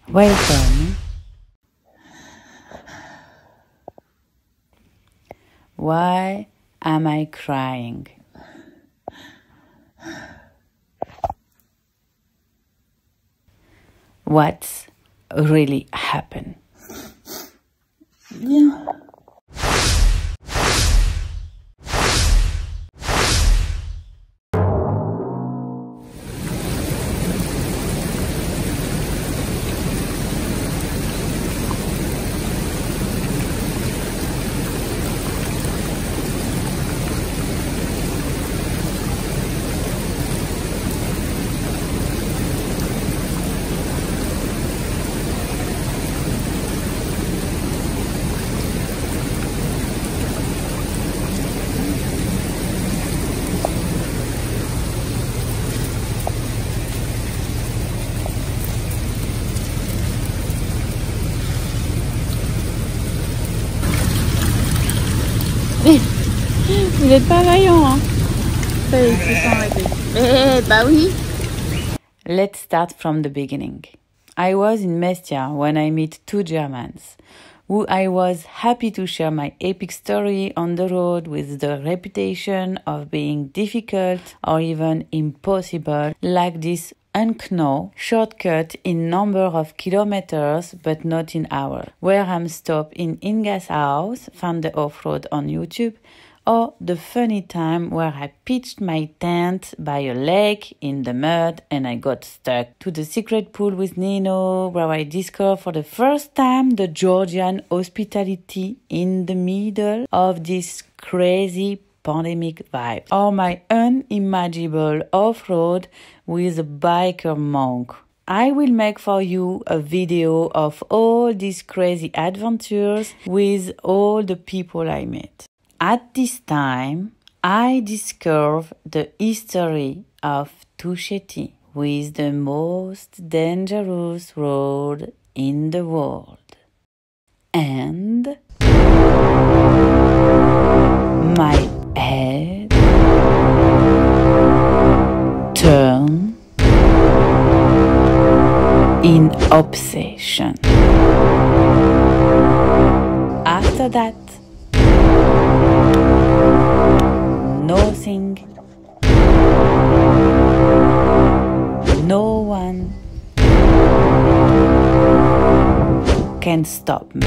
Welcome. Why am I crying? What's really happened? Yeah. Vous n'êtes pas vaillant, hein? Ça y est, ils se sont arrêtés. Bah oui. Let's start from the beginning. I was in Mestia when I met two Germans, who I was happy to share my epic story on the road with the reputation of being difficult or even impossible, like this Unknown shortcut in number of kilometers but not in hours, where I'm stopped in Inga's house, found the off-road on YouTube, or the funny time where I pitched my tent by a lake in the mud and I got stuck, to the secret pool with Nino, where I discovered for the first time the Georgian hospitality in the middle of this crazy pandemic vibe, or my unimaginable off-road with a biker monk. I will make for you a video of all these crazy adventures with all the people I met. At this time, I discovered the history of Tusheti, with the most dangerous road in the world. And my head turned in obsession. After that, nothing, no one can stop me.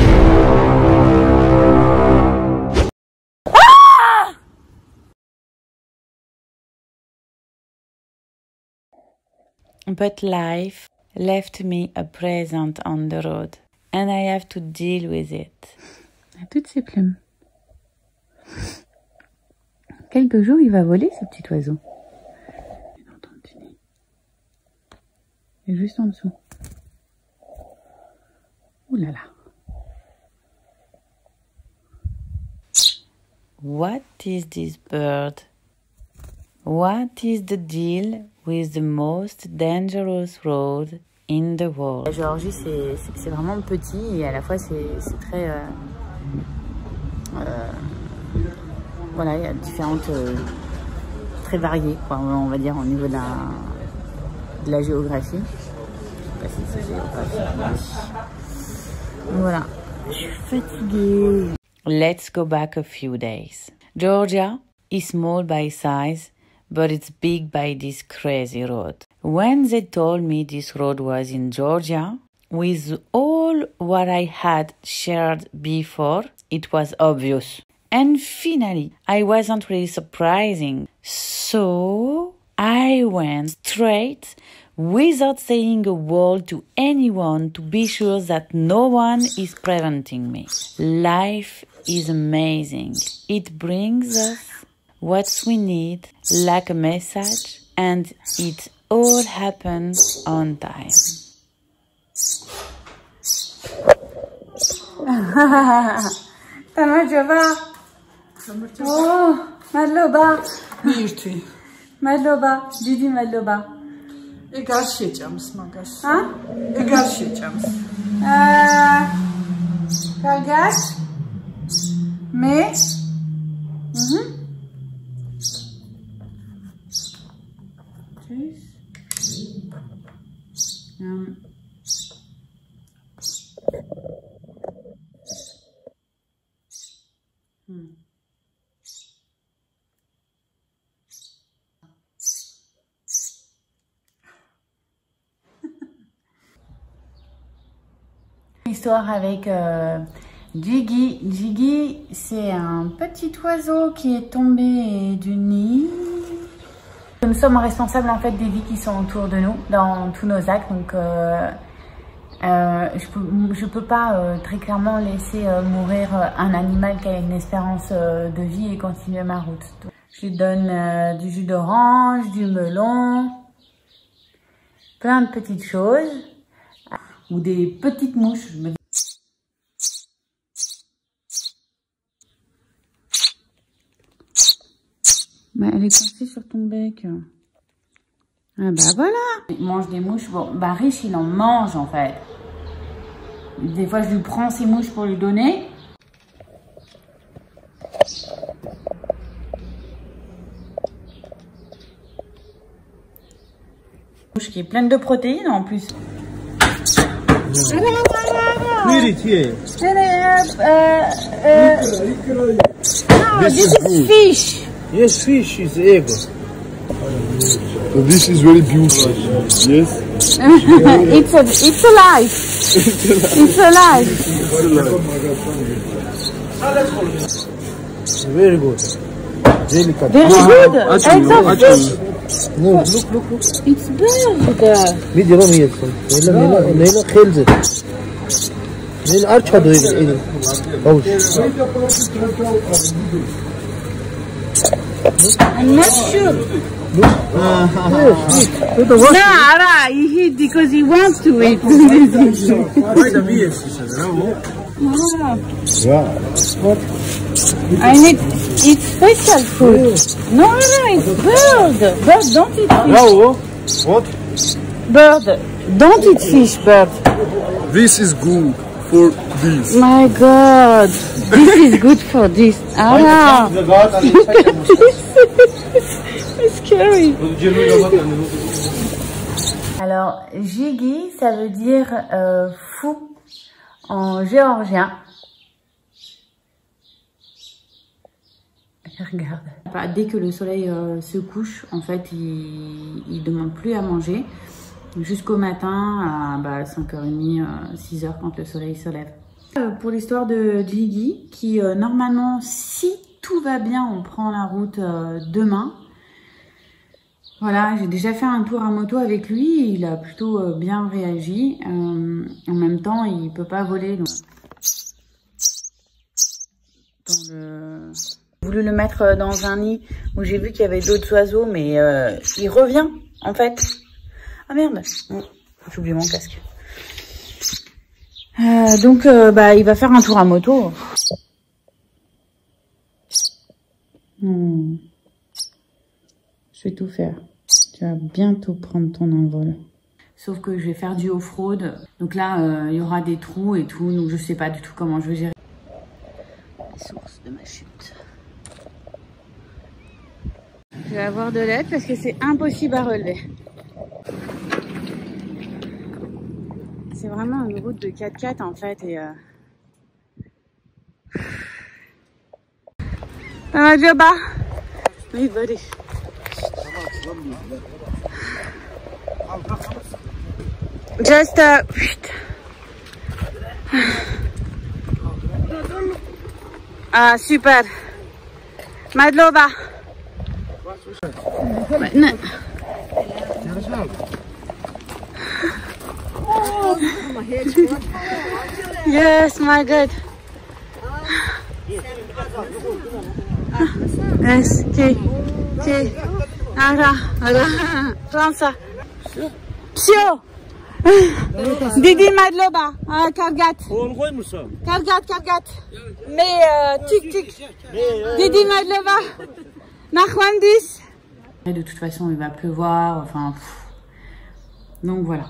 But life left me a present on the road, and I have to deal with it. À toutes ces plumes. Quelques jours, il va voler, ce petit oiseau. Il est dans ton petit nid. Il est juste en dessous. Ouh là là. What is this bird? What is the deal with the most dangerous road in the world? La Géorgie, c'est vraiment petit et à la fois c'est très... voilà, il y a différentes... très variées, quoi, on va dire, au niveau de la géographie. Je sais pas si c'est géographie. Voilà, je suis fatiguée. Let's go back a few days. Georgia is small by size, but it's big by this crazy road. When they told me this road was in Georgia, with all what I had shared before, it was obvious. And finally, I wasn't really surprising. So I went straight, without saying a word to anyone, to be sure that no one is preventing me. Life is amazing. It brings us what we need, like a message, and it all happens on time. Tamajova. Oh, Madloba. Mirti. Madloba. Didi Madloba. Egal შეჭამს მაგას. Huh? Egal შეჭამს. Kagas. Me. Histoire avec Jiggy. Jiggy, c'est un petit oiseau qui est tombé du nid. Nous sommes responsables en fait des vies qui sont autour de nous, dans tous nos actes. Donc, je peux pas très clairement laisser mourir un animal qui a une espérance de vie et continuer ma route. Donc, je lui donne du jus d'orange, du melon, plein de petites choses ou des petites mouches. Mais elle est coincée sur ton bec. Ah bah voilà. Il mange des mouches. Bon, bah Rich, il en mange en fait. Des fois, je lui prends ces mouches pour lui donner. Mouche qui est pleine de protéines en plus. This is fish. Yes, fish is egg. So this is very beautiful. Yes. It's alive. It's alive. Very good. Delicate. Very good. Eggs of fish. No, look. It's bird. Mid yalan yiyorsun. Neyle khelze. Neyle arçadı eyle. Bavuş. I'm not sure. No, he hit because he wants to eat. I need it's special food. No, it's bird. Bird, don't eat fish. Bravo. What? Bird, don't eat fish, bird. This is good for this. My God, this is good for this. Ah, it's scary. Alors, Jiggy, ça veut dire fou en géorgien. Regarde. Dès que le soleil se couche, en fait, il demande plus à manger jusqu'au matin à 5h30, 6h quand le soleil se lève. Pour l'histoire de Jiggy, qui normalement, si tout va bien, on prend la route demain. Voilà, j'ai déjà fait un tour à moto avec lui, il a plutôt bien réagi. En même temps, il peut pas voler. Donc... J'ai voulu le mettre dans un nid où j'ai vu qu'il y avait d'autres oiseaux, mais il revient en fait. Ah merde, j'ai oublié mon casque. Donc il va faire un tour à moto. Je vais tout faire. Tu vas bientôt prendre ton envol. Sauf que je vais faire du off-road. Donc là, il y aura des trous et tout. Donc je sais pas du tout comment je vais gérer. La source de ma chute. Je vais avoir de l'aide parce que c'est impossible à relever. C'est vraiment une route de 4x4 en fait et ça va bien bas? Oui, buddy. Just ah super. Madloba. Maintenant. Yes, my God. Yes, okay. Ara. Prends ça. Psio. Didi Madloba. Kargat. Kargat. Mais tic. Didi Madloba. Nachwandis. De toute façon, il va pleuvoir. Enfin, donc voilà.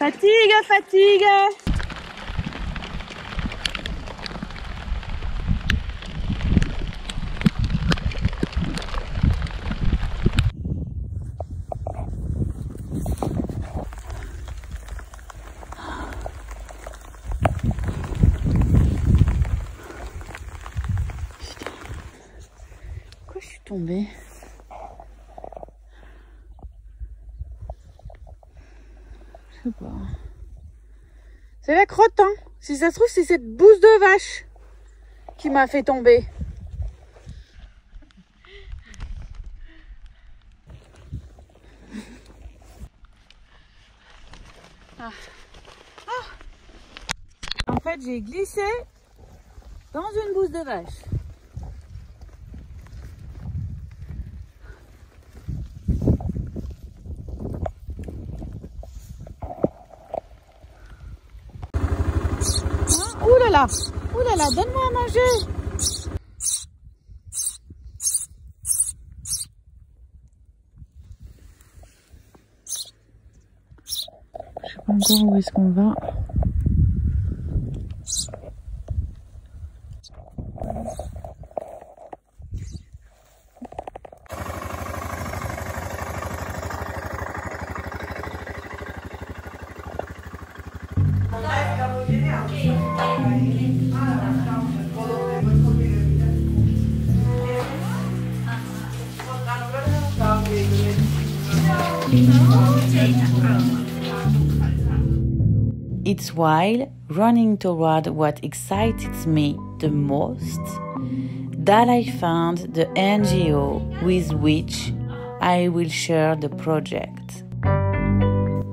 Fatigue, fatigue. Pourquoi je suis tombée? Je sais pas. C'est la crotte, hein. Si ça se trouve, c'est cette bouse de vache qui m'a fait tomber. Ah. Ah. En fait, j'ai glissé dans une bouse de vache. Ouh là là, donne-moi à manger. Je sais pas encore où est-ce qu'on va. It's while running toward what excited me the most that I found the NGO with which I will share the project.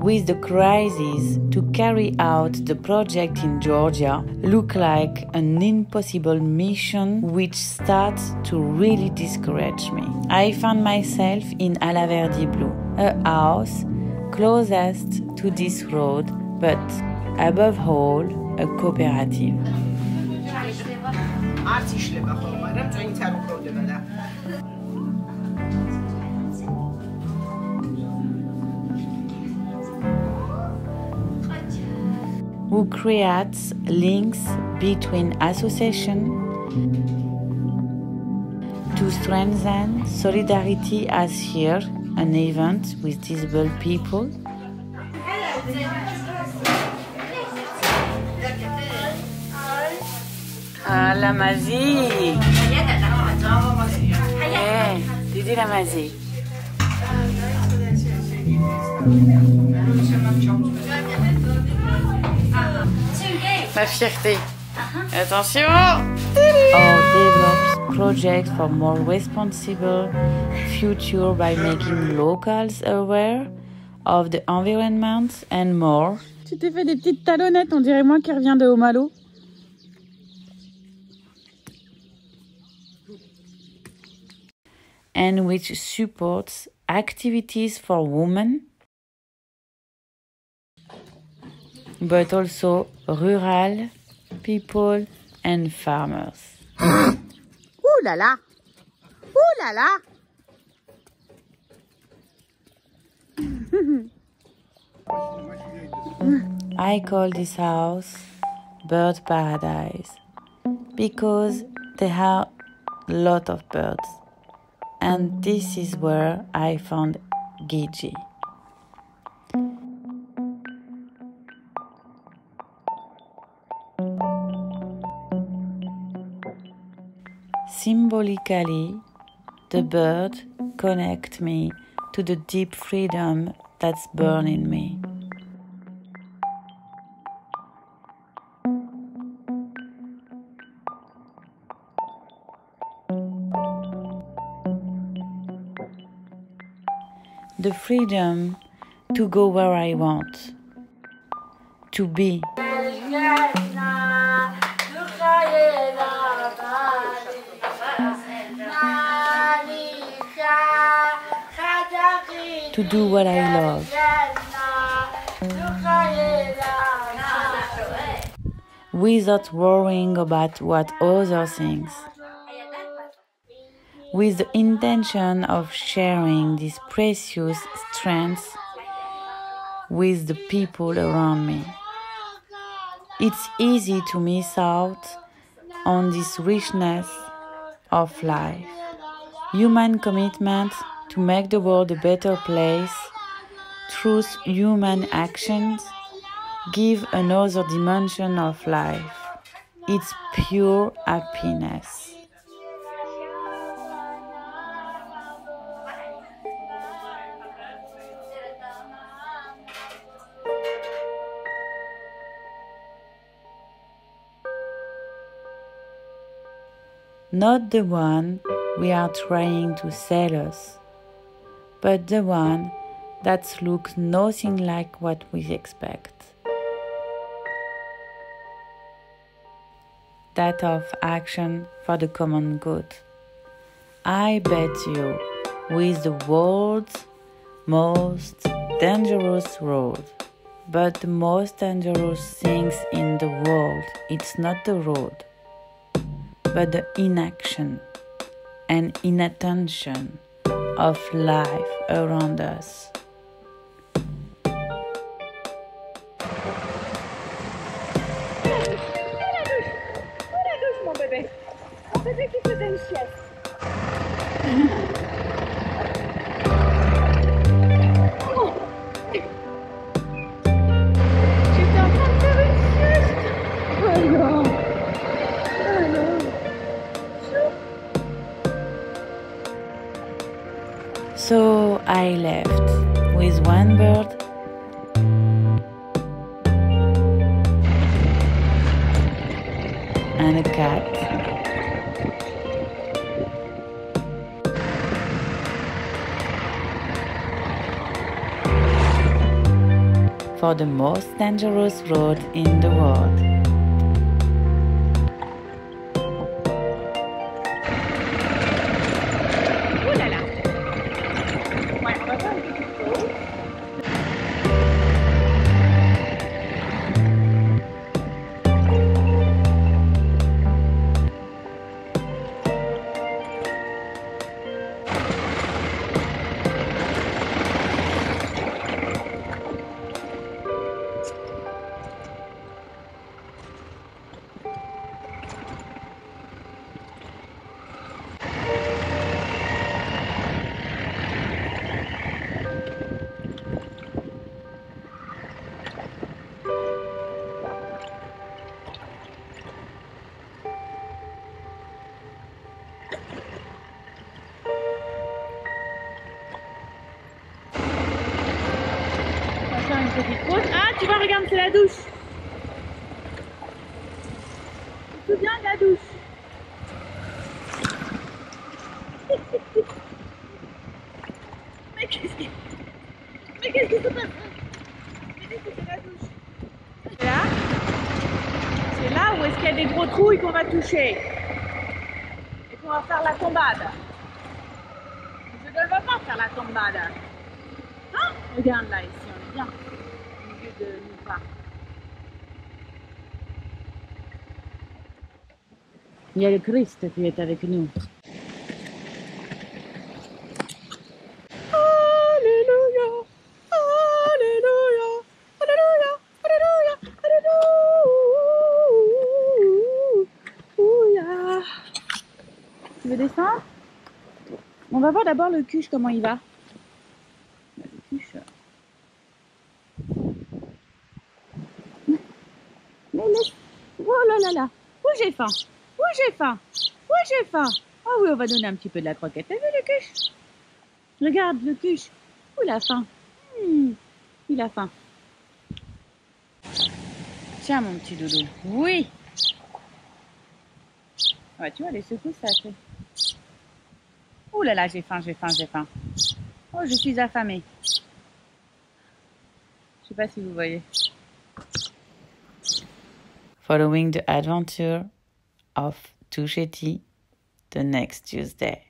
With the crisis to carry out the project in Georgia look like an impossible mission which starts to really discourage me. I found myself in Alaverdi Blue, a house closest to this road, but above all, a cooperative. Who creates links between associations to strengthen solidarity as here, an event with disabled people. Ah, la mazie. Didi la mazie. Ma fierté. Attention. Or develops projects for more responsible future by making locals aware of the environment and more. Tu t'es fait des petites talonnettes, on dirait moi qui reviens de Haut-Malo. And which supports activities for women, but also rural people and farmers. Ouh là là! Ouh là là! I call this house Bird Paradise because there are a lot of birds. And this is where I found Gigi. Symbolically, the bird connects me to the deep freedom that's born in me. The freedom to go where I want, to be. To do what I love. Without worrying about what others think. With the intention of sharing this precious strength with the people around me. It's easy to miss out on this richness of life. Human commitment to make the world a better place through human actions give another dimension of life. It's pure happiness. Not the one we are trying to sell us, but the one that looks nothing like what we expect. That of action for the common good. I bet you, with the world's most dangerous road, but the most dangerous things in the world, it's not the road, but the inaction and inattention of life around us. Mon bébé qui faisait une sieste. Oh. J'étais en train de faire une sieste. Oh non. Oh non. So I left with one bird and a cat. For the most dangerous road in the world. Oh là là. Ouais, on va faire une petite pause. Une petite pause. Ah, tu vois, regarde, c'est la douche. Tu te souviens de la douche? Mais qu'est-ce qui se passe? Mais c'est la douche. C'est là où est-ce qu'il y a des gros trous et qu'on va toucher. Et qu'on va faire la tombade. Je ne veux pas faire la tombade. Hein? Regarde là, ici, on est bien. Au milieu de nulle part. Il y a le Christ qui est avec nous. Alléluia, Alléluia, Alléluia, Alléluia, Alléluia. Tu veux descendre? On va voir d'abord le cuche, comment il va. Le cuche. Mais laisse. Oh là là là. Oh, j'ai faim. Oh, j'ai faim. Oh, j'ai faim. Ah oui, on va donner un petit peu de la croquette. T'as vu le cuche? Regarde le cuche. Oh, il a faim. Il a faim. Tiens mon petit doudou. Oui. Ouais, tu vois, les secousses, ça fait. Oh là là, j'ai faim, j'ai faim, j'ai faim. Oh, je suis affamée. Je sais pas si vous voyez. Following the adventure of Touchetti the next Tuesday.